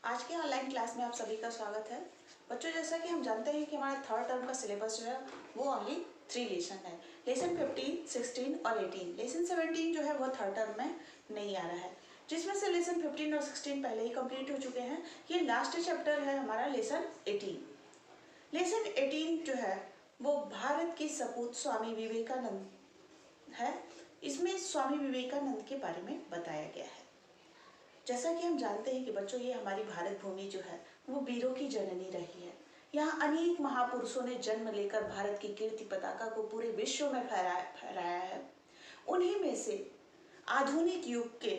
आज के online class में आप सभी का स्वागत है। बच्चों, जैसा कि हम जानते हैं कि हमारा थर्ड टर्म का सिलेबस जो है वो ओनली 3 लेसन है। लेसन 15, 16 और 18। लेसन 17 जो है वो थर्ड टर्म में नहीं आ रहा है, जिसमें से लेसन 15 और 16 पहले ही कंप्लीट हो चुके हैं। ये लास्ट चैप्टर है हमारा लेसन 18। लेसन 18 जो है वो भारत के सपूत स्वामी विवेकानंद है। इसमें स्वामी विवेकानंद के बारे में बताया गया है। जैसा कि हम जानते हैं कि बच्चों, ये हमारी भारत भूमि जो है वो वीरों की जननी रही है। यहाँ अनेक महापुरुषों ने जन्म लेकर भारत की कीर्ति पताका को पूरे विश्व में फहराया है। उन्हीं में से आधुनिक युग के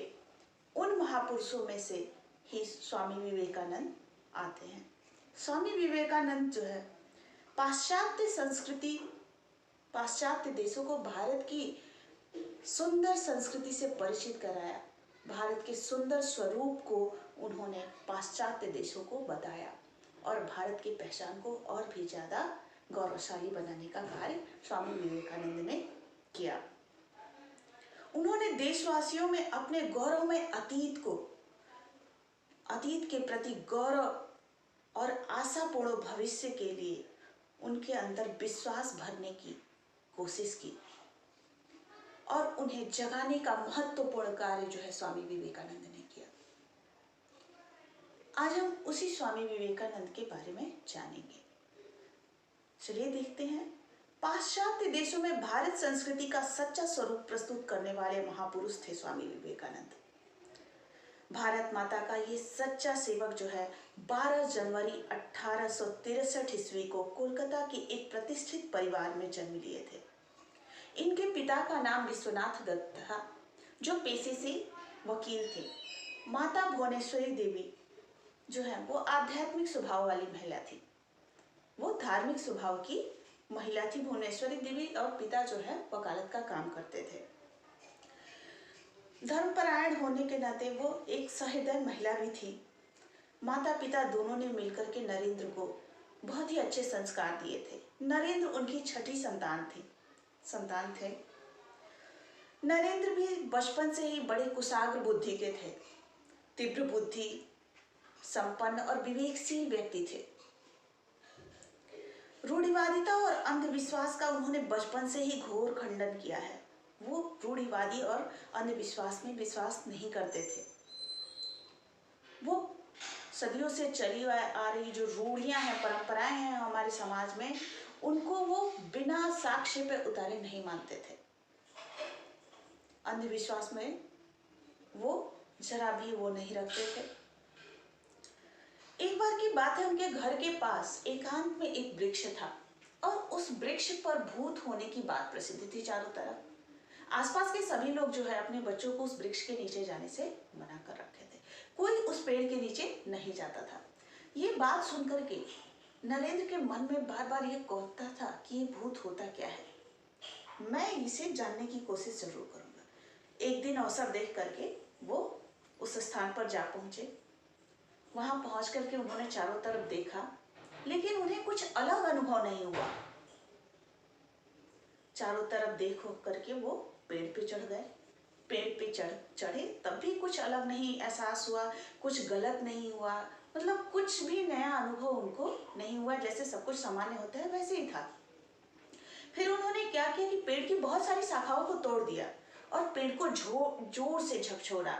उन महापुरुषों में से ही स्वामी विवेकानंद आते हैं। स्वामी विवेकानंद जो है पाश्चात्य संस्कृति, पाश्चात्य देशों को भारत की सुंदर संस्कृति से परिचित कराया। भारत के सुंदर स्वरूप को उन्होंने पाश्चात्य देशों को बताया और भारत की पहचान को और भी ज़्यादा गौरवशाली बनाने का कार्य स्वामी विवेकानंद ने किया। उन्होंने देशवासियों में अपने गौरवमय अतीत के प्रति गौरव और आशापूर्ण भविष्य के लिए उनके अंदर विश्वास भरने की कोशिश की और उन्हें जगाने का महत्वपूर्ण कार्य जो है स्वामी विवेकानंद ने किया। आज हम उसी स्वामी विवेकानंद के बारे में जानेंगे। चलिए देखते हैं। पाश्चात्य देशों में भारत संस्कृति का सच्चा स्वरूप प्रस्तुत करने वाले महापुरुष थे स्वामी विवेकानंद। भारत माता का ये सच्चा सेवक जो है 12 जनवरी 1863 ईस्वी को कोलकाता के एक प्रतिष्ठित परिवार में जन्म लिए थे। इनके पिता का नाम विश्वनाथ दत्त था, जो पेशे से वकील थे। माता भुवनेश्वरी देवी जो है वो आध्यात्मिक स्वभाव वाली महिला थी, वो धार्मिक स्वभाव की महिला थी भुवनेश्वरी देवी, और पिता जो है वकालत का काम करते थे। धर्मपरायण होने के नाते वो एक सहृदय महिला भी थी। माता पिता दोनों ने मिलकर के नरेंद्र को बहुत ही अच्छे संस्कार दिए थे। नरेंद्र उनकी छठी संतान थे। नरेंद्र भी बचपन से ही बड़े कुशाग्र बुद्धि के थे, तीव्र बुद्धि संपन्न और विवेकशील व्यक्ति थे। रूढ़िवादिता और अंधविश्वास का उन्होंने बचपन से ही घोर खंडन किया है। वो रूढ़िवादी और अंधविश्वास में विश्वास नहीं करते थे। वो सदियों से चली आ रही जो रूढ़ियां हैं, परंपराएं हैं हमारे समाज में, उनको वो बिना साक्ष्य पे उतारे नहीं मानते थे। अंधविश्वास में वो जरा भी वो नहीं रखते थे। एक बार की बात है, उनके घर के पास एकांत में एक वृक्ष था और उस वृक्ष पर भूत होने की बात प्रसिद्ध थी चारों तरफ। आसपास के सभी लोग जो है अपने बच्चों को उस वृक्ष के नीचे जाने से मना कर रखे थे। कोई उस पेड़ के नीचे नहीं जाता था। ये बात सुनकर के नरेंद्र के मन में बार बार ये कहता था कि ये भूत होता क्या है, मैं इसे जानने की कोशिश जरूर करूंगा। एक दिन अवसर देख करके वो उस स्थान पर जा पहुंचे। वहां पहुंच करके उन्होंने चारों तरफ देखा, लेकिन उन्हें कुछ अलग अनुभव नहीं हुआ। चारों तरफ देख करके वो पेड़ पे चढ़ गए। पेड़ पे चढ़े तब भी कुछ अलग नहीं एहसास हुआ, कुछ गलत नहीं हुआ, मतलब कुछ भी नया अनुभव उनको नहीं हुआ। जैसे सब कुछ सामान्य होता है वैसे ही था। फिर उन्होंने क्या किया कि पेड़ की बहुत सारी शाखाओं को तोड़ दिया और पेड़ को जोर से झकझोरा,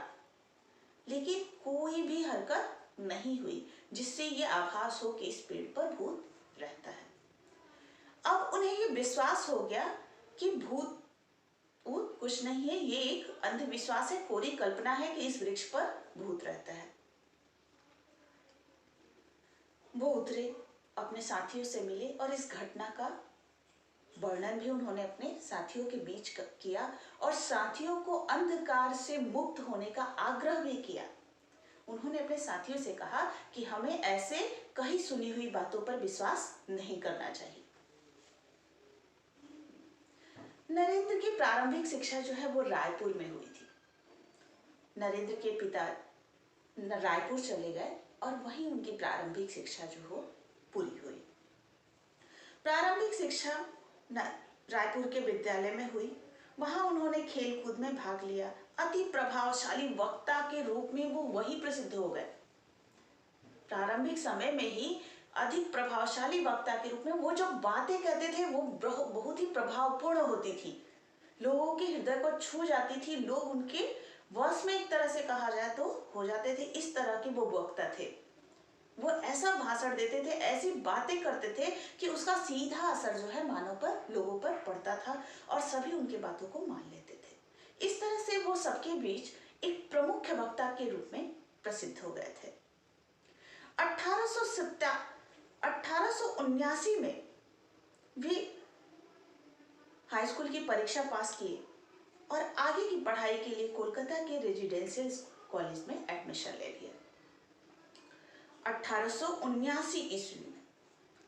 लेकिन कोई भी हरकत नहीं हुई, जिससे ये आभास हो कि इस पेड़ पर भूत रहता है। अब उन्हें ये विश्वास हो गया कि भूत कुछ नहीं है, ये एक अंधविश्वास है, कोरी कल्पना है कि इस वृक्ष पर भूत रहता है। वो उतरे, अपने साथियों से मिले और इस घटना का वर्णन भी उन्होंने अपने साथियों के बीच किया और साथियों को अंधकार से मुक्त होने का आग्रह भी किया। उन्होंने अपने साथियों से कहा कि हमें ऐसे कहीं सुनी हुई बातों पर विश्वास नहीं करना चाहिए। नरेंद्र की प्रारंभिक शिक्षा जो है वो रायपुर में हुई थी। नरेंद्र के पिता रायपुर चले गए और वहीं उनकी प्रारंभिक शिक्षा जो हो पूरी हुई। प्रारंभिक शिक्षा रायपुर के विद्यालय में हुई। वहां उन्होंने खेल कूद में भाग लिया। अति प्रभावशाली वक्ता के रूप में वो वही प्रसिद्ध हो गए। प्रारंभिक समय में ही अधिक प्रभावशाली वक्ता के रूप में वो जो बातें कहते थे वो बहुत ही प्रभावपूर्ण होती थी, लोगों के हृदय को छू जाती थी, लोग उनके वश में एक तरह से कहा जाए तो हो जाते थे। इस तरह के वो वक्ता थे। वो ऐसा भाषण देते थे, ऐसी बातें करते थे कि उसका सीधा असर जो है मानव पर, लोगों पर पड़ता था और सभी उनकी बातों को मान लेते थे। इस तरह से वो सबके बीच एक प्रमुख वक्ता के रूप में प्रसिद्ध हो गए थे। 1879 में वे हाई स्कूल की परीक्षा पास किए और आगे की पढ़ाई के लिए कोलकाता के रेजिडेंशियल कॉलेज में एडमिशन ले लिया। 1879 ईस्वी में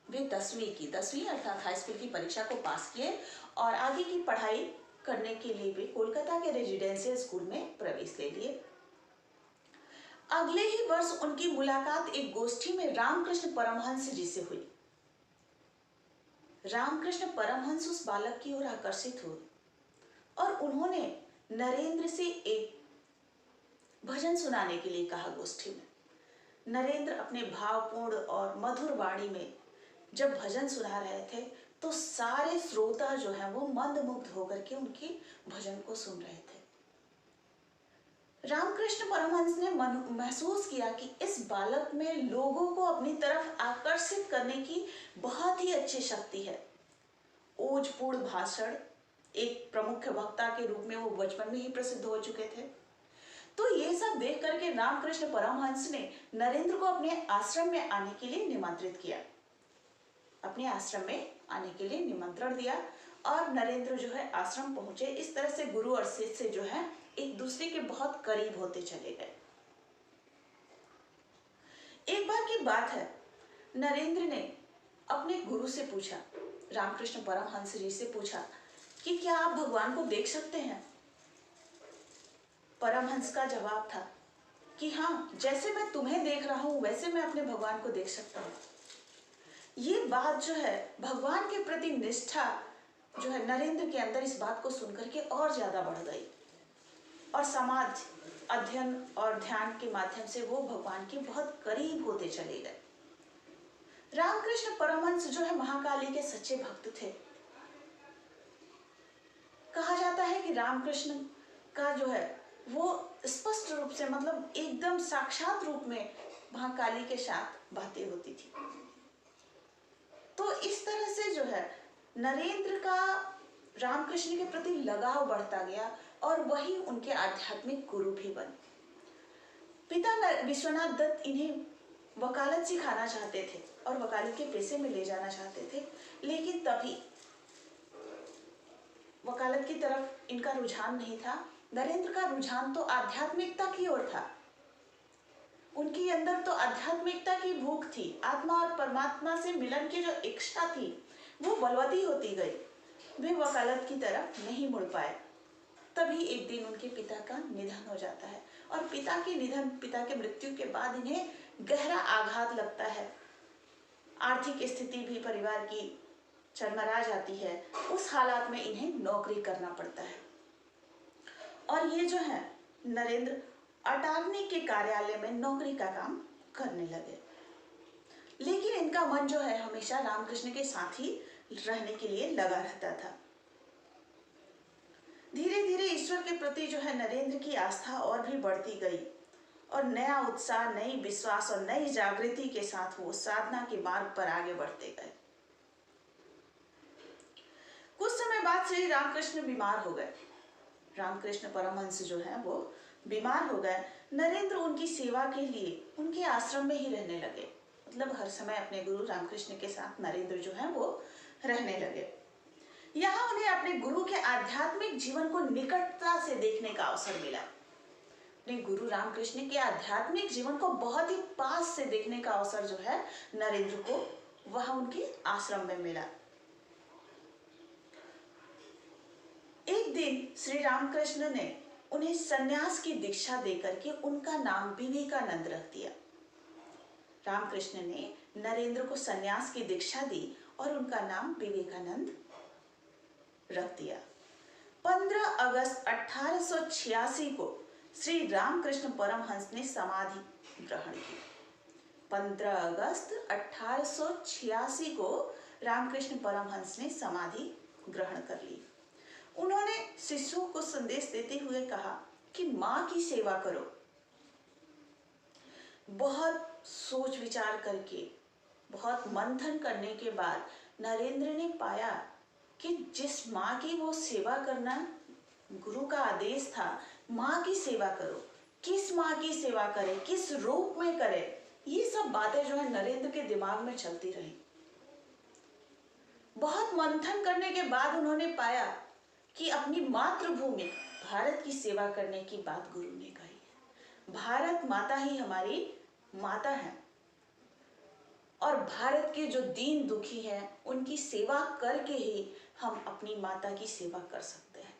वे 10वीं अर्थात हाई स्कूल की परीक्षा को पास किए और आगे की पढ़ाई करने के लिए वे कोलकाता के रेजिडेंशियल स्कूल में प्रवेश ले लिए। अगले ही वर्ष उनकी मुलाकात एक गोष्ठी में रामकृष्ण परमहंस जी से हुई। रामकृष्ण परमहंस उस बालक की ओर आकर्षित हुए और उन्होंने नरेंद्र से एक भजन सुनाने के लिए कहा। गोष्ठी में नरेंद्र अपने भावपूर्ण और मधुर वाणी में जब भजन सुना रहे थे तो सारे श्रोता जो है वो मंदमुग्ध होकर के उनके भजन को सुन रहे थे। रामकृष्ण परमहंस ने महसूस किया कि इस बालक में लोगों को अपनी तरफ आकर्षित करने की बहुत ही अच्छी शक्ति है। ओजपूर्ण भाषण, एक प्रमुख वक्ता के रूप में वो बचपन में ही प्रसिद्ध हो चुके थे। तो ये सब देख करके रामकृष्ण परमहंस ने नरेंद्र को अपने आश्रम में आने के लिए निमंत्रित किया, अपने आश्रम में आने के लिए निमंत्रण दिया और नरेंद्र जो है आश्रम पहुंचे। इस तरह से गुरु और शिष्य से जो है एक दूसरे के बहुत करीब होते चले गए। एक बार की बात है, नरेंद्र ने अपने गुरु से पूछा, रामकृष्ण परमहंस जी से पूछा कि क्या आप भगवान को देख सकते हैं? परमहंस का जवाब था कि हाँ, जैसे मैं तुम्हें देख रहा हूं वैसे मैं अपने भगवान को देख सकता हूं। ये बात जो है भगवान के प्रति निष्ठा जो है नरेंद्र के अंदर इस बात को सुनकर के और ज्यादा बढ़ गई और समाज अध्ययन और ध्यान के माध्यम से वो भगवान के बहुत करीब होते चले गए। रामकृष्ण परमहंस जो है महाकाली के सच्चे भक्त थे। कहा जाता है कि रामकृष्ण का जो है वो स्पष्ट रूप से मतलब एकदम साक्षात रूप में महाकाली के साथ बातें होती थी। तो इस तरह से जो है नरेंद्र का रामकृष्ण के प्रति लगाव बढ़ता गया और वही उनके आध्यात्मिक गुरु भी बने। पिता विश्वनाथ दत्त इन्हें वकालत सिखाना चाहते थे और वकालत के पेशे में ले जाना चाहते थे, लेकिन तभी वकालत की तरफ इनका रुझान नहीं था। नरेंद्र का रुझान तो आध्यात्मिकता की ओर था। उनके अंदर तो आध्यात्मिकता की भूख थी, आत्मा और परमात्मा से मिलन की जो इच्छा थी वो बलवती होती गई। वे वकालत की तरफ नहीं मुड़ पाए। तभी एक दिन उनके पिता का निधन हो जाता है और पिता के मृत्यु के बाद इन्हें गहरा आघात लगता है। आर्थिक स्थिति भी परिवार की चरमरा जाती है। उस हालात में इन्हें नौकरी करना पड़ता है और ये जो है नरेंद्र अटारनी के कार्यालय में नौकरी का काम करने लगे। लेकिन इनका मन जो है हमेशा रामकृष्ण के साथ ही रहने के लिए लगा रहता था। धीरे धीरे ईश्वर के प्रति जो है नरेंद्र की आस्था और भी बढ़ती गई और नया उत्साह, नई विश्वास और नई जागृति के साथ वो साधना के मार्ग पर आगे बढ़ते गए। कुछ समय बाद श्री रामकृष्ण बीमार हो गए। रामकृष्ण परमहंस जो है वो बीमार हो गए। नरेंद्र उनकी सेवा के लिए उनके आश्रम में ही रहने लगे। मतलब हर समय अपने गुरु रामकृष्ण के साथ नरेंद्र जो है वो रहने लगे। यहाँ उन्हें अपने गुरु के आध्यात्मिक जीवन को निकटता से देखने का अवसर मिला। अपने गुरु रामकृष्ण के आध्यात्मिक जीवन को बहुत ही पास से देखने का अवसर जो है नरेंद्र को वह उनके आश्रम में मिला। एक दिन श्री रामकृष्ण ने उन्हें सन्यास की दीक्षा देकर के उनका नाम विवेकानंद रख दिया। रामकृष्ण ने नरेंद्र को सन्यास की दीक्षा दी और उनका नाम विवेकानंद रख दिया। 15 अगस्त 1886 को श्री रामकृष्ण परमहंस ने समाधि ग्रहण की। 15 अगस्त 1886 को रामकृष्ण परमहंस ने समाधि ग्रहण कर ली। उन्होंने शिष्यों को संदेश देते हुए कहा कि माँ की सेवा करो। बहुत सोच विचार करके, बहुत मंथन करने के बाद नरेंद्र ने पाया कि जिस माँ की वो सेवा करना गुरु का आदेश था, माँ की सेवा करो, किस माँ की सेवा करे, किस रूप में करे, ये सब बातें जो है नरेंद्र के दिमाग में चलती रही। बहुत मंथन करने के बाद उन्होंने पाया कि अपनी मातृभूमि भारत की सेवा करने की बात गुरु ने कही है। भारत माता ही हमारी माता है और भारत के जो दीन दुखी हैं उनकी सेवा करके ही हम अपनी माता की सेवा कर सकते हैं।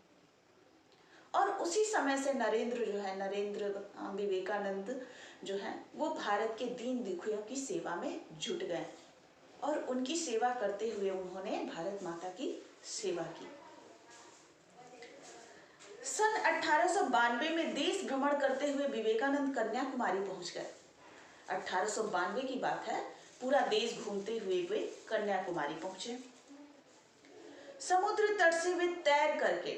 और उसी समय से नरेंद्र विवेकानंद जो है वो भारत के दीन दुखियों की सेवा में जुट गए और उनकी सेवा करते हुए उन्होंने भारत माता की सेवा की। सन 1892 में देश भ्रमण करते हुए विवेकानंद कन्याकुमारी पहुंच गए। 1892 की बात है, पूरा देश घूमते हुए वे कन्याकुमारी पहुंचे। समुद्र तट से वे तैर करके,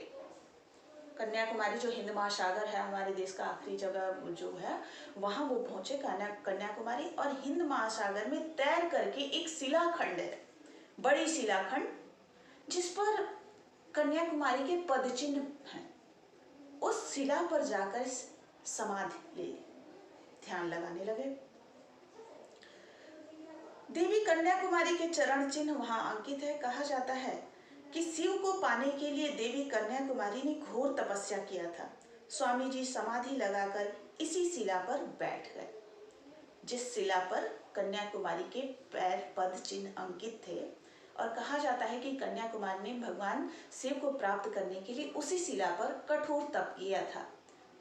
कन्याकुमारी जो हिंद महासागर है, हमारे देश का आखिरी जगह जो है, वहां वो पहुंचे कन्याकुमारी। और हिंद महासागर में तैर करके एक शिलाखंड है, बड़ी शिलाखंड, जिस पर कन्याकुमारी के पद चिन्ह हैं, उस शिला पर जाकर समाधि ले ध्यान लगाने लगे। देवी कन्याकुमारी के चरण चिन्ह वहां अंकित है। कहा जाता है कि शिव को पाने के लिए देवी कन्याकुमारी ने घोर तपस्या किया था। स्वामी जी समाधि लगाकर इसी शिला पर बैठ गए, जिस शिला पर कन्याकुमारी के पैर पद चिन्ह अंकित थे। और कहा जाता है कि कन्याकुमारी ने भगवान शिव को प्राप्त करने के लिए उसी शिला पर कठोर तप किया था।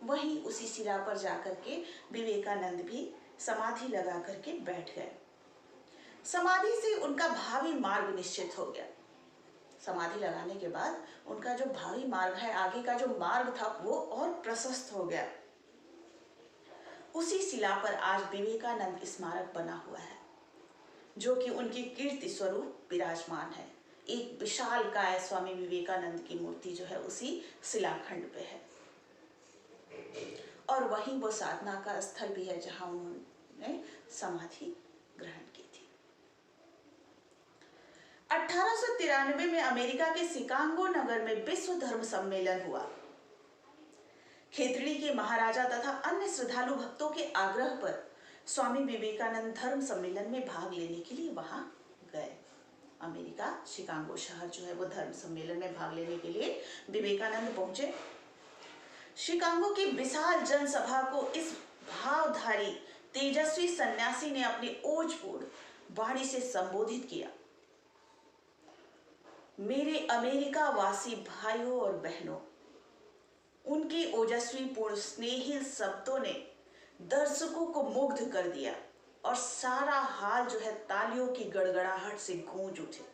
वहीं उसी शिला पर जाकर के विवेकानंद भी समाधि लगा करके बैठ गए। समाधि से उनका भावी मार्ग निश्चित हो गया। समाधि लगाने के बाद उनका जो भावी मार्ग है, आगे का जो मार्ग था, वो और प्रशस्त हो गया। उसी शिला पर आज विवेकानंद स्मारक बना हुआ है, जो कि उनकी कीर्ति स्वरूप विराजमान है। एक विशालकाय स्वामी विवेकानंद की मूर्ति जो है उसी शिलाखंड पे है। और वहीं वो साधना का स्थल भी है जहां उन्होंने समाधि ग्रहण की थी। 1893 में अमेरिका के शिकागो नगर में विश्व धर्म सम्मेलन हुआ। खेतड़ी के महाराजा तथा अन्य श्रद्धालु भक्तों के आग्रह पर स्वामी विवेकानंद धर्म सम्मेलन में भाग लेने के लिए वहां गए। अमेरिका शिकागो शहर जो है वो धर्म सम्मेलन में भाग लेने के लिए विवेकानंद पहुंचे। शिकागो की विशाल जनसभा को इस भावधारी तेजस्वी सन्यासी ने अपनी ओजपूर्ण वाणी से संबोधित किया। मेरे अमेरिका वासी भाइयों और बहनों, उनके ओजस्वी पूर्ण स्नेही शब्दों ने दर्शकों को मुग्ध कर दिया और सारा हाल जो है तालियों की गड़गड़ाहट से गूंज उठे।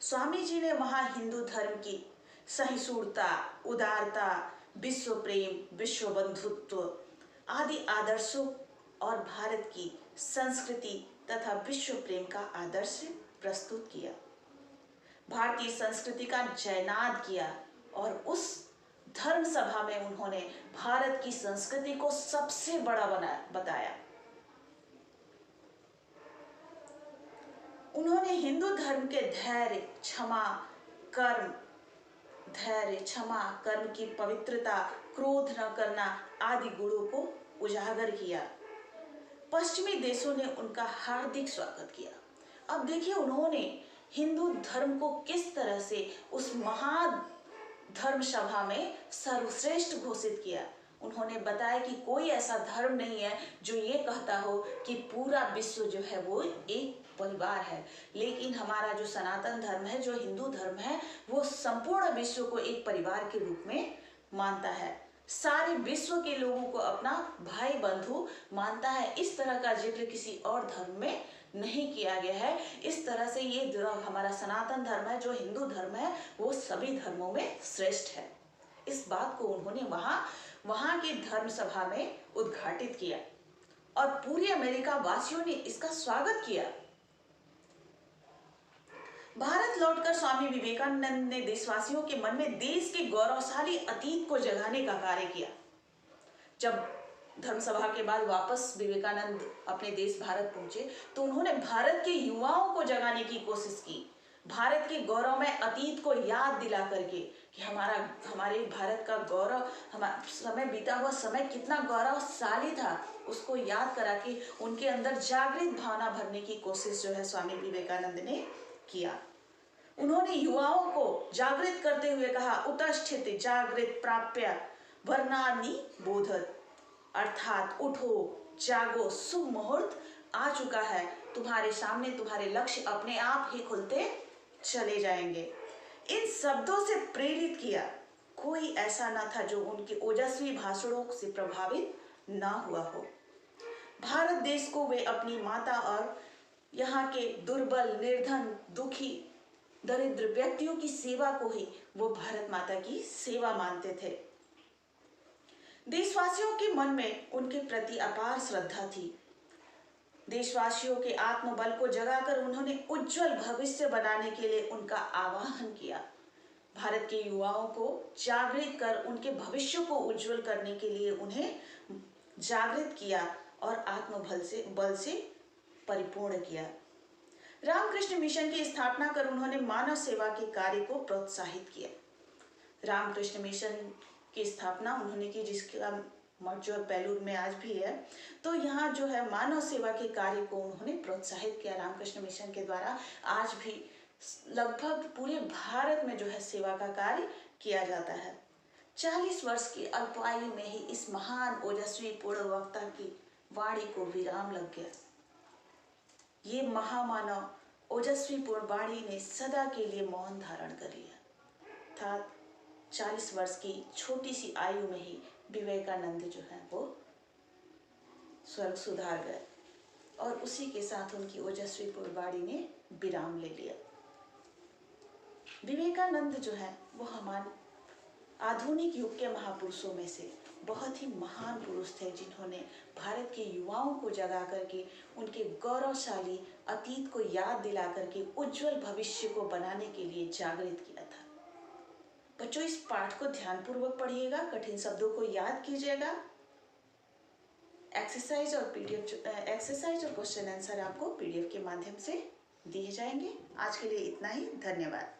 स्वामी जी ने वहां हिंदू धर्म की सहिष्णुता, उदारता, विश्व प्रेम, विश्व बंधुत्व आदि आदर्शों और भारत की संस्कृति तथा विश्व प्रेम का आदर्श प्रस्तुत किया। भारतीय संस्कृति का जयनाद किया और उस धर्म सभा में उन्होंने भारत की संस्कृति को सबसे बड़ा बताया। उन्होंने हिंदू धर्म के धैर्य, क्षमा, कर्म की पवित्रता, क्रोध न करना आदि गुणों को उजागर किया। पश्चिमी देशों ने उनका हार्दिक स्वागत किया। अब देखिए उन्होंने हिंदू धर्म को किस तरह से उस महान धर्म सभा में सर्वश्रेष्ठ घोषित किया। उन्होंने बताया कि कोई ऐसा धर्म नहीं है जो ये कहता हो कि पूरा विश्व जो है वो एक परिवार है, लेकिन हमारा जो सनातन धर्म है, जो हिंदू धर्म है, वो संपूर्ण विश्व को एक परिवार के रूप में मानता है, सारे विश्व के लोगों को अपना भाई बंधु मानता है। इस तरह का जिक्र किसी और धर्म में नहीं किया गया है। इस तरह से ये जो हमारा सनातन धर्म है, जो हिंदू धर्म है, वो सभी धर्मों में श्रेष्ठ है। इस बात को उन्होंने वहां की धर्म सभा में उद्घाटित किया। और पूरे अमेरिका वासियों ने इसका स्वागत किया। भारत लौटकर स्वामी विवेकानंद ने देशवासियों के मन में देश के गौरवशाली अतीत को जगाने का कार्य किया। जब धर्मसभा के बाद वापस विवेकानंद अपने देश भारत पहुंचे तो उन्होंने भारत के युवाओं को जगाने की कोशिश की, भारत के गौरवमय अतीत को याद दिला करके कि हमारे भारत का गौरव, हमारा समय बीता हुआ समय कितना गौरवशाली था, उसको याद करा के उनके अंदर जागृत भावना भरने की कोशिश जो है स्वामी विवेकानंद ने किया। उन्होंने युवाओं को जागृत करते हुए कहा, उत्तिष्ठित जागृत प्राप्य वर्णानि बोधत, अर्थात उठो जागो, शुभ मुहूर्त आ चुका है, तुम्हारे सामने तुम्हारे लक्ष्य अपने आप ही खुलते चले जाएंगे। इन शब्दों से प्रेरित किया। कोई ऐसा न था जो उनके ओजस्वी भाषणों से प्रभावित न हुआ हो। भारत देश को वे अपनी माता और यहाँ के दुर्बल, निर्धन, दुखी, दरिद्र व्यक्तियों की सेवा को ही वो भारत माता की सेवा मानते थे। देशवासियों के मन में उनके प्रति अपार श्रद्धा थी। देशवासियों के आत्मबल को जगाकर उन्होंने उज्जवल भविष्य बनाने के लिए उनका आह्वान किया। भारत के युवाओं को जागृत कर उनके भविष्य को उज्जवल करने के लिए उन्हें जागृत किया और बल से परिपूर्ण किया। रामकृष्ण मिशन की स्थापना कर उन्होंने मानव सेवा के कार्य को प्रोत्साहित किया। रामकृष्ण मिशन की स्थापना उन्होंने की, जिसका मठ जो बेलूर में आज भी है। तो यहाँ जो है मानव सेवा के कार्य को उन्होंने प्रोत्साहित किया। रामकृष्ण मिशन के द्वारा आज भी लगभग पूरे भारत में जो है सेवा का कार्य किया जाता है। 40 वर्ष की अल्प आयु में ही इस महान ओजस्वी पूर्ण वक्ता की वाणी को विराम लग गया। ये महामानव ओजस्वी पूर्ण वाणी ने सदा के लिए मौन धारण कर लिया था। 40 वर्ष की छोटी सी आयु में ही विवेकानंद जो है वो स्वर्ग सुधार गए और उसी के साथ उनकी ओजस्वी पूर्ण वाणी ने विराम ले लिया। विवेकानंद जो है वो हमारे आधुनिक युग के महापुरुषों में से बहुत ही महान पुरुष थे, जिन्होंने भारत के युवाओं को जगा करके उनके गौरवशाली अतीत को याद दिला करके उज्जवल भविष्य को बनाने के लिए जागृत किया था। बच्चों, इस पाठ को ध्यानपूर्वक पढ़िएगा, कठिन शब्दों को याद कीजिएगा। एक्सरसाइज और क्वेश्चन आंसर आपको पीडीएफ के माध्यम से दिए जाएंगे। आज के लिए इतना ही, धन्यवाद।